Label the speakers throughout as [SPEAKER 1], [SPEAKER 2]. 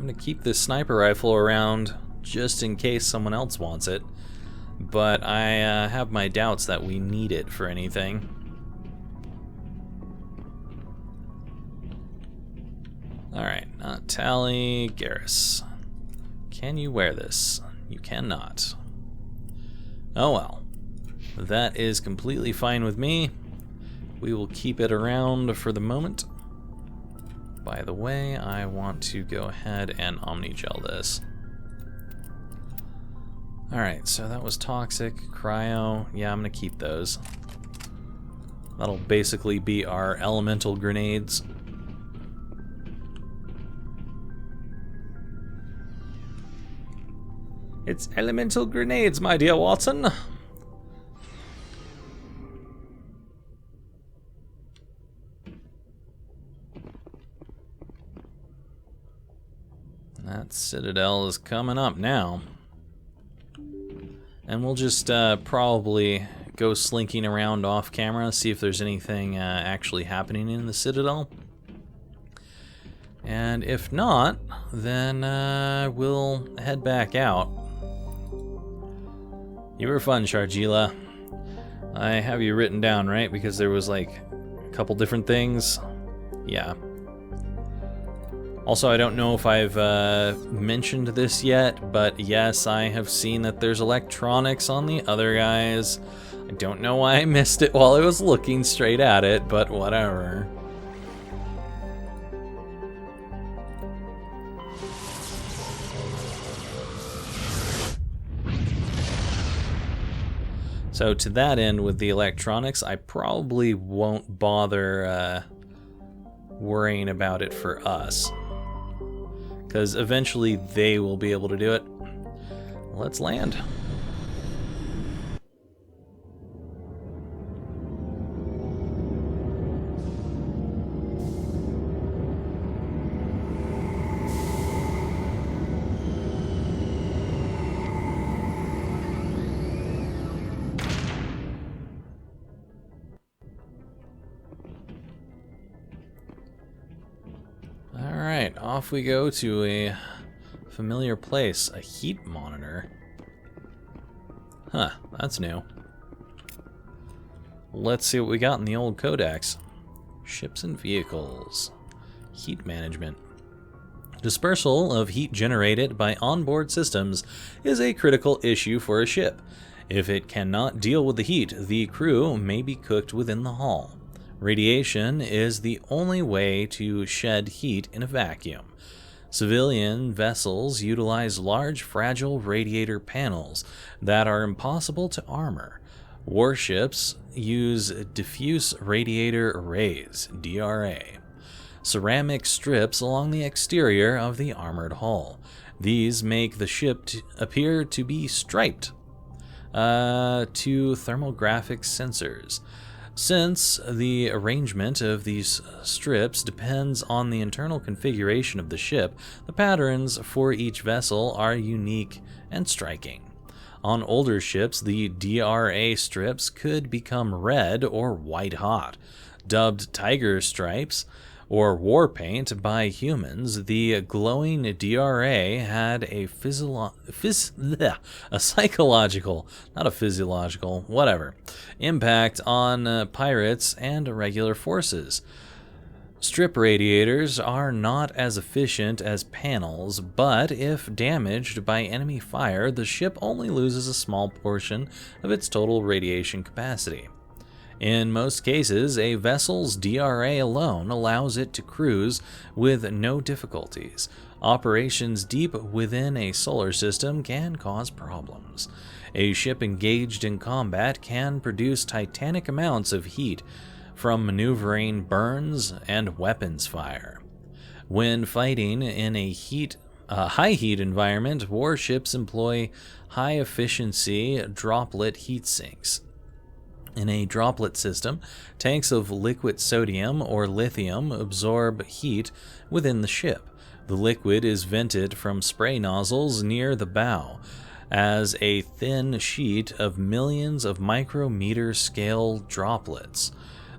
[SPEAKER 1] going to keep this sniper rifle around just in case someone else wants it. But I have my doubts that we need it for anything. Alright, not Tally, Garrus. Can you wear this? You cannot. Oh well. That is completely fine with me. We will keep it around for the moment. By the way, I want to go ahead and Omni-Gel this. Alright, so that was Toxic, Cryo. Yeah, I'm going to keep those. That'll basically be our elemental grenades. It's elemental grenades, my dear Watson. That Citadel is coming up now. And we'll just probably go slinking around off camera, see if there's anything actually happening in the Citadel. And if not, then we'll head back out. You were fun, Shargila. I have you written down, right? Because there was like a couple different things. Yeah. Also, I don't know if I've mentioned this yet, but yes, I have seen that there's electronics on the other guys. I don't know why I missed it while I was looking straight at it, but whatever. So to that end, with the electronics, I probably won't bother worrying about it for us. Because eventually they will be able to do it. Let's land. Alright, off we go to a familiar place, a heat monitor. Huh, that's new. Let's see what we got in the old codex. Ships and vehicles. Heat management. Dispersal of heat generated by onboard systems is a critical issue for a ship. If it cannot deal with the heat, the crew may be cooked within the hull. Radiation is the only way to shed heat in a vacuum. Civilian vessels utilize large, fragile radiator panels that are impossible to armor. Warships use diffuse radiator arrays, DRA, ceramic strips along the exterior of the armored hull. These make the ship appear to be striped to thermographic sensors. Since the arrangement of these strips depends on the internal configuration of the ship, the patterns for each vessel are unique and striking. On older ships, the DRA strips could become red or white hot. Dubbed tiger stripes or war paint by humans, the glowing DRA had a psychological, not a physiological, whatever, impact on pirates and regular forces. Strip radiators are not as efficient as panels, but if damaged by enemy fire, the ship only loses a small portion of its total radiation capacity. In most cases, a vessel's DRA alone allows it to cruise with no difficulties. Operations deep within a solar system can cause problems. A ship engaged in combat can produce titanic amounts of heat from maneuvering burns and weapons fire. When fighting in a high heat environment, warships employ high-efficiency droplet heat sinks. In a droplet system, tanks of liquid sodium or lithium absorb heat within the ship. The liquid is vented from spray nozzles near the bow as a thin sheet of millions of micrometer scale droplets.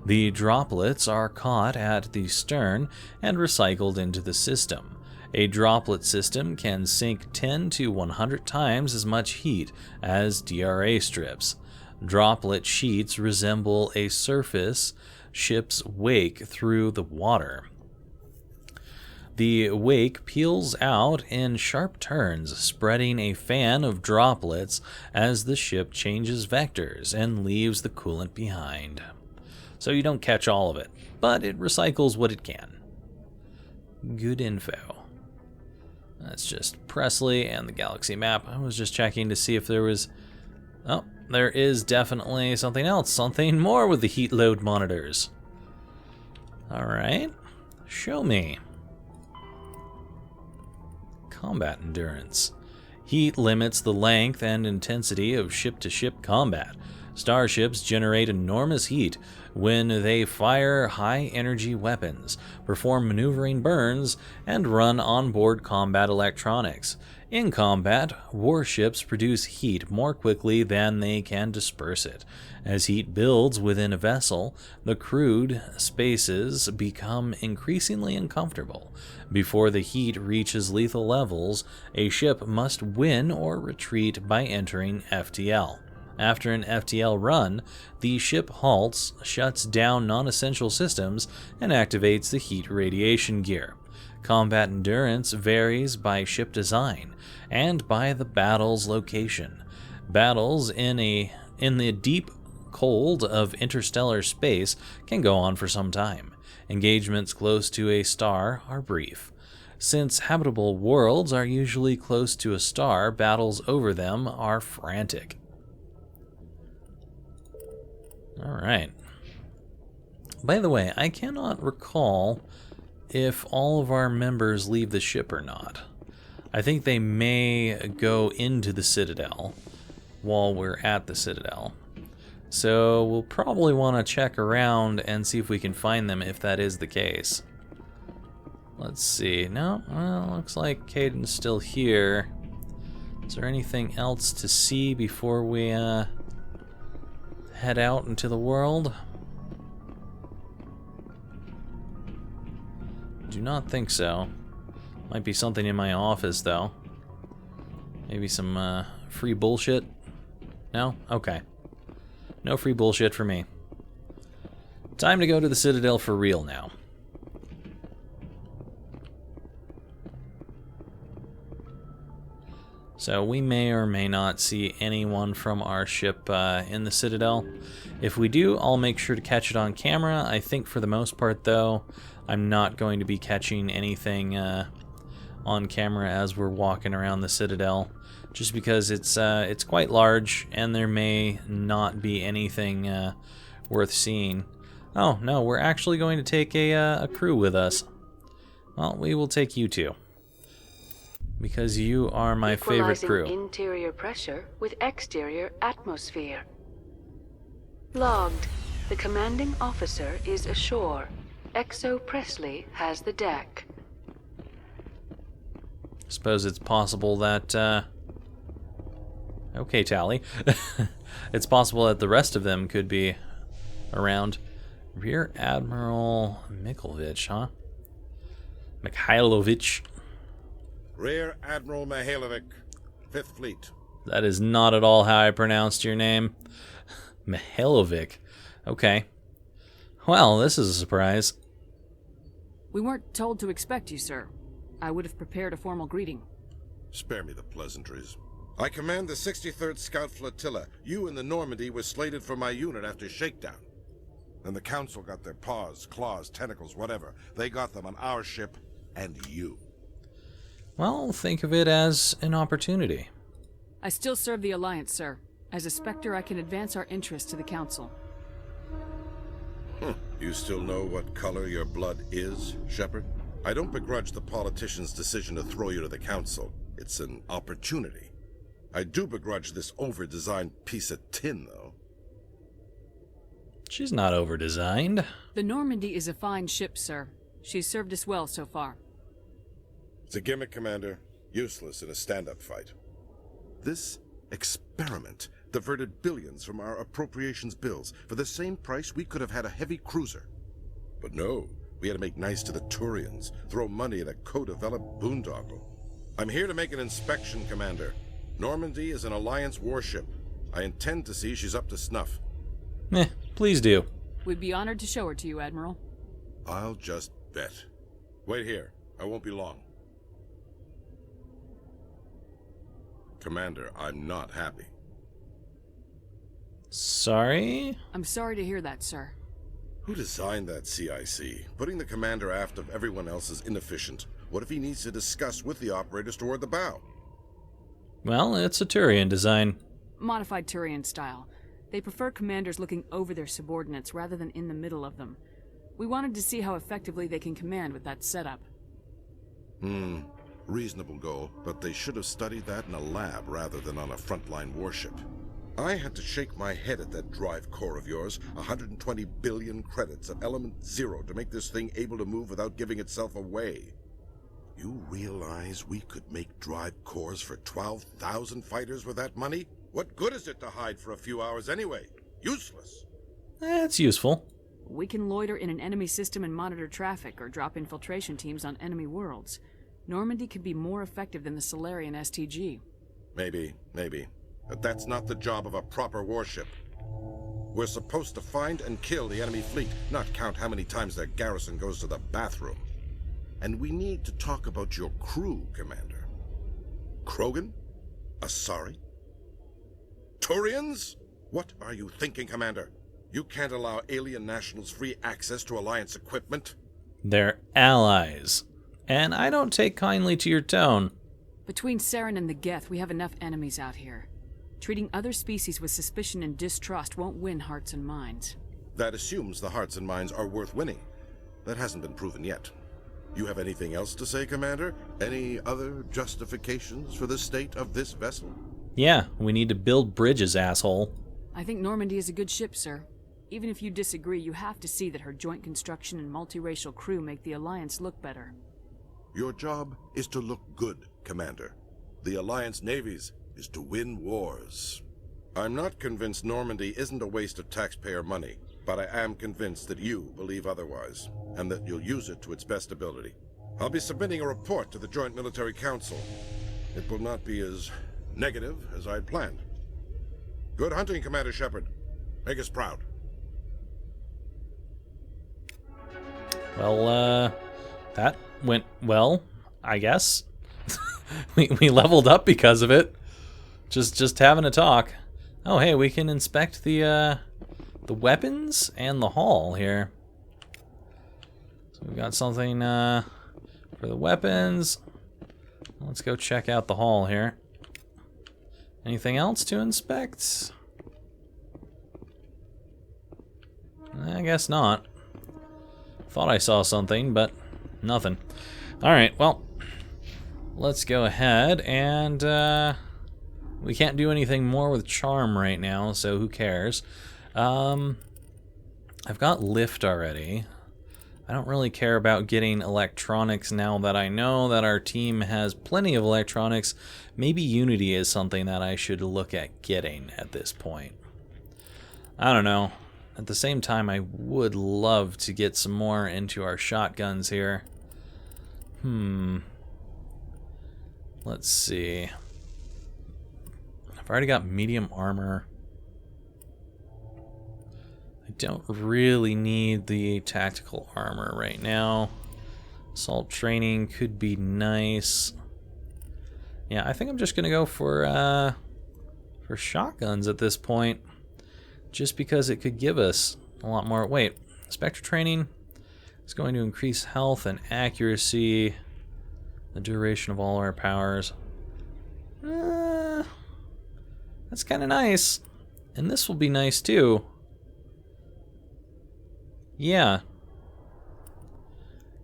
[SPEAKER 1] The droplets are caught at the stern and recycled into the system. A droplet system can sink 10 to 100 times as much heat as DRA strips. Droplet sheets resemble a surface ship's wake through the water. The wake peels out in sharp turns, spreading a fan of droplets as the ship changes vectors and leaves the coolant behind. So you don't catch all of it, but it recycles what it can. Good info. That's just Presley and the galaxy map. I was just checking to see if there was... Oh, there is definitely something else. Something more with the heat load monitors. Alright. Show me. Combat endurance. Heat limits the length and intensity of ship-to-ship combat. Starships generate enormous heat when they fire high-energy weapons, perform maneuvering burns, and run onboard combat electronics. In combat, warships produce heat more quickly than they can disperse it. As heat builds within a vessel, the crewed spaces become increasingly uncomfortable. Before the heat reaches lethal levels, a ship must win or retreat by entering FTL. After an FTL run, the ship halts, shuts down non-essential systems, and activates the heat radiation gear. Combat endurance varies by ship design and by the battle's location. Battles in the deep cold of interstellar space can go on for some time. Engagements close to a star are brief. Since habitable worlds are usually close to a star, battles over them are frantic. Alright. By the way, I cannot recall if all of our members leave the ship or not. I think they may go into the Citadel while we're at the Citadel. So we'll probably want to check around and see if we can find them if that is the case. Let's see. No, well, looks like Caden's still here. Is there anything else to see before we head out into the world? Do not think so. Might be something in my office, though. Maybe some free bullshit? No? Okay. No free bullshit for me. Time to go to the Citadel for real now. So we may or may not see anyone from our ship in the Citadel. If we do, I'll make sure to catch it on camera. I think for the most part, though, I'm not going to be catching anything on camera as we're walking around the Citadel, just because it's quite large and there may not be anything worth seeing. Oh no, we're actually going to take a crew with us. Well, we will take you two, because you are my favorite crew.
[SPEAKER 2] Interior pressure with exterior atmosphere. Logged. The commanding officer is ashore. Exo Presley has the deck.
[SPEAKER 1] Suppose it's possible that, okay, Tally. It's possible that the rest of them could be around. Rear Admiral Mikhailovich, huh? Mikhailovich.
[SPEAKER 3] Rear Admiral Mihailovic, 5th Fleet.
[SPEAKER 1] That is not at all how I pronounced your name. Mihailovic. Okay. Well, this is a surprise.
[SPEAKER 4] We weren't told to expect you, sir. I would have prepared a formal greeting.
[SPEAKER 3] Spare me the pleasantries. I command the 63rd Scout Flotilla. You and the Normandy were slated for my unit after shakedown. Then the Council got their paws, claws, tentacles, whatever. They got them on our ship and you.
[SPEAKER 1] Well, think of it as an opportunity.
[SPEAKER 4] I still serve the Alliance, sir. As a Spectre, I can advance our interests to the Council.
[SPEAKER 3] You still know what color your blood is, Shepard? I don't begrudge the politician's decision to throw you to the Council. It's an opportunity. I do begrudge this over-designed piece of tin, though.
[SPEAKER 1] She's not over-designed.
[SPEAKER 4] The Normandy is a fine ship, sir. She's served us well so far.
[SPEAKER 3] It's a gimmick, Commander. Useless in a stand-up fight. This experiment diverted billions from our appropriations bills. For the same price, we could have had a heavy cruiser. But no, We had to make nice to the Turians, throw money at a co-developed boondoggle. I'm here to make an inspection, Commander. Normandy is an Alliance warship. I intend to see she's up to snuff.
[SPEAKER 1] Please do.
[SPEAKER 4] We'd be honored to show her to you, Admiral.
[SPEAKER 3] I'll just bet. Wait here. I won't be long. Commander, I'm not happy.
[SPEAKER 1] Sorry?
[SPEAKER 4] I'm sorry to hear that, sir.
[SPEAKER 3] Who designed that CIC? Putting the commander aft of everyone else is inefficient. What if he needs to discuss with the operators toward the bow?
[SPEAKER 1] Well, it's a Turian design.
[SPEAKER 4] Modified Turian style. They prefer commanders looking over their subordinates rather than in the middle of them. We wanted to see how effectively they can command with that setup.
[SPEAKER 3] Reasonable goal, but they should have studied that in a lab rather than on a frontline warship. I had to shake my head at that drive core of yours. 120 billion credits at element 0 to make this thing able to move without giving itself away. You realize we could make drive cores for 12,000 fighters with that money? What good is it to hide for a few hours anyway? Useless.
[SPEAKER 1] It's useful.
[SPEAKER 4] We can loiter in an enemy system and monitor traffic, or drop infiltration teams on enemy worlds. Normandy could be more effective than the Solarian STG.
[SPEAKER 3] Maybe. But that's not the job of a proper warship. We're supposed to find and kill the enemy fleet, not count how many times their garrison goes to the bathroom. And we need to talk about your crew, Commander. Krogan? Asari? Turians? What are you thinking, Commander? You can't allow alien nationals free access to Alliance equipment?
[SPEAKER 1] They're allies. And I don't take kindly to your tone.
[SPEAKER 4] Between Saren and the Geth, we have enough enemies out here. Treating other species with suspicion and distrust won't win hearts and minds.
[SPEAKER 3] That assumes the hearts and minds are worth winning. That hasn't been proven yet. You have anything else to say, Commander? Any other justifications for the state of this vessel?
[SPEAKER 1] Yeah, we need to build bridges, asshole.
[SPEAKER 4] I think Normandy is a good ship, sir. Even if you disagree, you have to see that her joint construction and multiracial crew make the Alliance look better.
[SPEAKER 3] Your job is to look good, Commander. The Alliance navies is to win wars. I'm not convinced Normandy isn't a waste of taxpayer money, but I am convinced that you believe otherwise, and that you'll use it to its best ability. I'll be submitting a report to the Joint Military Council. It will not be as negative as I'd planned. Good hunting, Commander Shepard. Make us proud.
[SPEAKER 1] Well, that went well, I guess. we leveled up because of it. Just having a talk. Oh, hey, we can inspect the weapons and the hull here. So we've got something for the weapons. Let's go check out the hull here. Anything else to inspect? I guess not. Thought I saw something, but nothing. Alright, well, let's go ahead and we can't do anything more with charm right now, so who cares? I've got lift already. I don't really care about getting electronics now that I know that our team has plenty of electronics. Maybe Unity is something that I should look at getting at this point. I don't know. At the same time, I would love to get some more into our shotguns here. Let's see. I've already got medium armor. I don't really need the tactical armor right now. Assault training could be nice. Yeah, I think I'm just gonna go for shotguns at this point, just because it could give us a lot more. Wait, Spectre training is going to increase health and accuracy, the duration of all our powers. That's kind of nice, and this will be nice too. Yeah.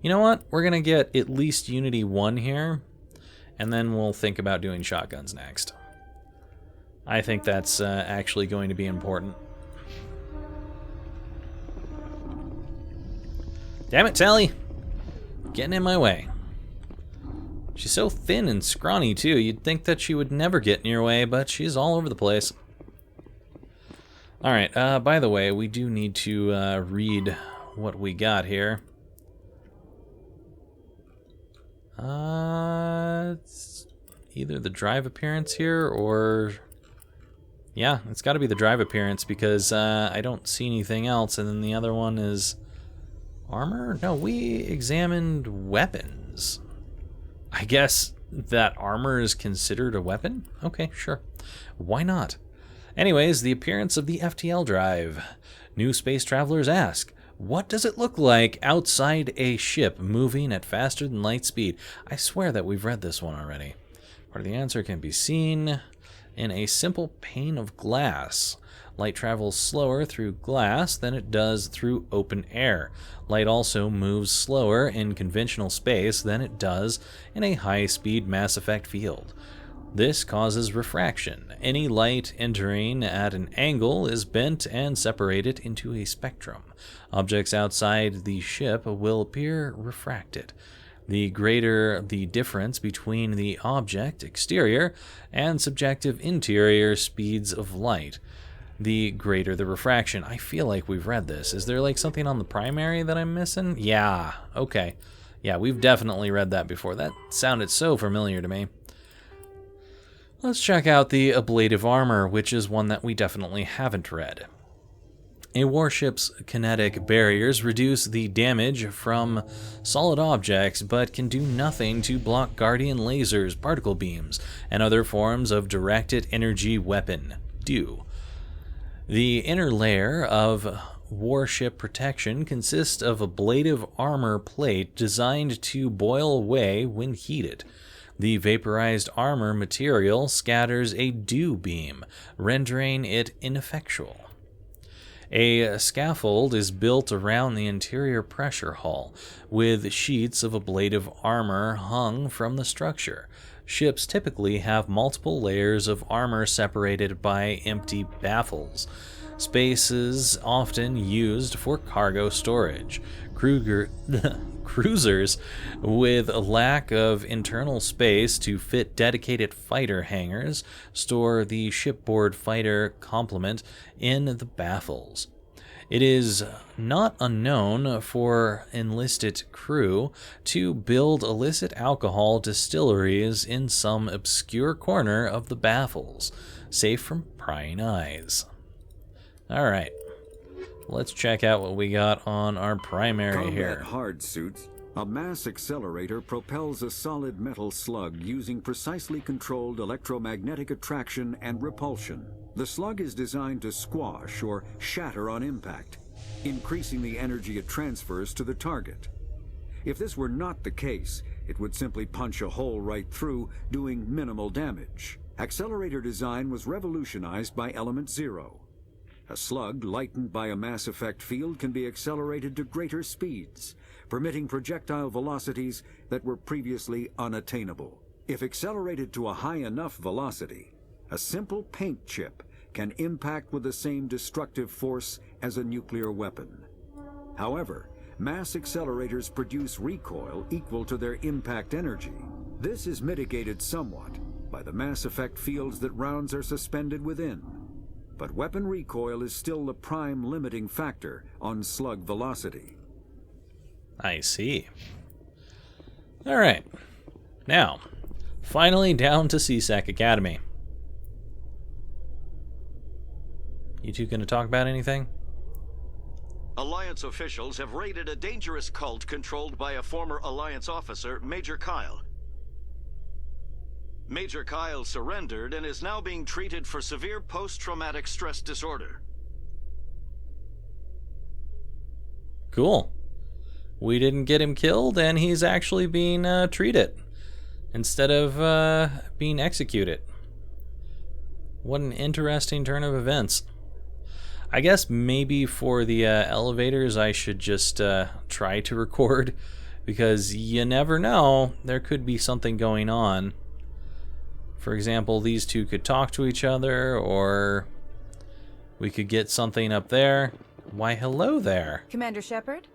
[SPEAKER 1] You know what? We're gonna get at least Unity 1 here, and then we'll think about doing shotguns next. I think that's actually going to be important. Damn it, Tally! Getting in my way. She's so thin and scrawny, too. You'd think that she would never get in your way, but she's all over the place. Alright, by the way, we do need to read what we got here. It's either the drive appearance here or... Yeah, it's got to be the drive appearance because I don't see anything else. And then the other one is armor? No, we examined weapons. I guess that armor is considered a weapon? Okay, sure. Why not? Anyways, the appearance of the FTL drive. New space travelers ask, what does it look like outside a ship moving at faster than light speed? I swear that we've read this one already. Part of the answer can be seen in a simple pane of glass. Light travels slower through glass than it does through open air. Light also moves slower in conventional space than it does in a high-speed mass effect field. This causes refraction. Any light entering at an angle is bent and separated into a spectrum. Objects outside the ship will appear refracted. The greater the difference between the object exterior and subjective interior speeds of light, the greater the refraction. I feel like we've read this. Is there like something on the primary that I'm missing? Yeah, okay. Yeah, we've definitely read that before. That sounded so familiar to me. Let's check out the ablative armor, which is one that we definitely haven't read. A warship's kinetic barriers reduce the damage from solid objects, but can do nothing to block Guardian lasers, particle beams, and other forms of directed energy weapon. The inner layer of warship protection consists of ablative armor plate designed to boil away when heated. The vaporized armor material scatters a dew beam, rendering it ineffectual. A scaffold is built around the interior pressure hull, with sheets of ablative armor hung from the structure. Ships typically have multiple layers of armor separated by empty baffles, spaces often used for cargo storage. Cruisers with a lack of internal space to fit dedicated fighter hangars store the shipboard fighter complement in the baffles. It is not unknown for enlisted crew to build illicit alcohol distilleries in some obscure corner of the baffles, safe from prying eyes. Alright, let's check out what we got on our primary here.
[SPEAKER 5] Combat hard suits. A mass accelerator propels a solid metal slug using precisely controlled electromagnetic attraction and repulsion. The slug is designed to squash or shatter on impact, increasing the energy it transfers to the target. If this were not the case, it would simply punch a hole right through, doing minimal damage. Accelerator design was revolutionized by Element Zero. A slug lightened by a mass effect field can be accelerated to greater speeds, permitting projectile velocities that were previously unattainable. If accelerated to a high enough velocity, a simple paint chip can impact with the same destructive force as a nuclear weapon. However, mass accelerators produce recoil equal to their impact energy. This is mitigated somewhat by the mass effect fields that rounds are suspended within. But weapon recoil is still the prime limiting factor on slug velocity.
[SPEAKER 1] I see. Alright. Now, finally down to CSEC Academy. You two gonna talk about anything?
[SPEAKER 6] Alliance officials have raided a dangerous cult controlled by a former Alliance officer, Major Kyle. Major Kyle surrendered and is now being treated for severe post-traumatic stress disorder.
[SPEAKER 1] Cool. We didn't get him killed, and he's actually being treated instead of being executed. What an interesting turn of events. I guess maybe for the elevators I should just try to record, because you never know, there could be something going on. For example, these two could talk to each other, or we could get something up there. Why, hello there.
[SPEAKER 7] Commander Shepard?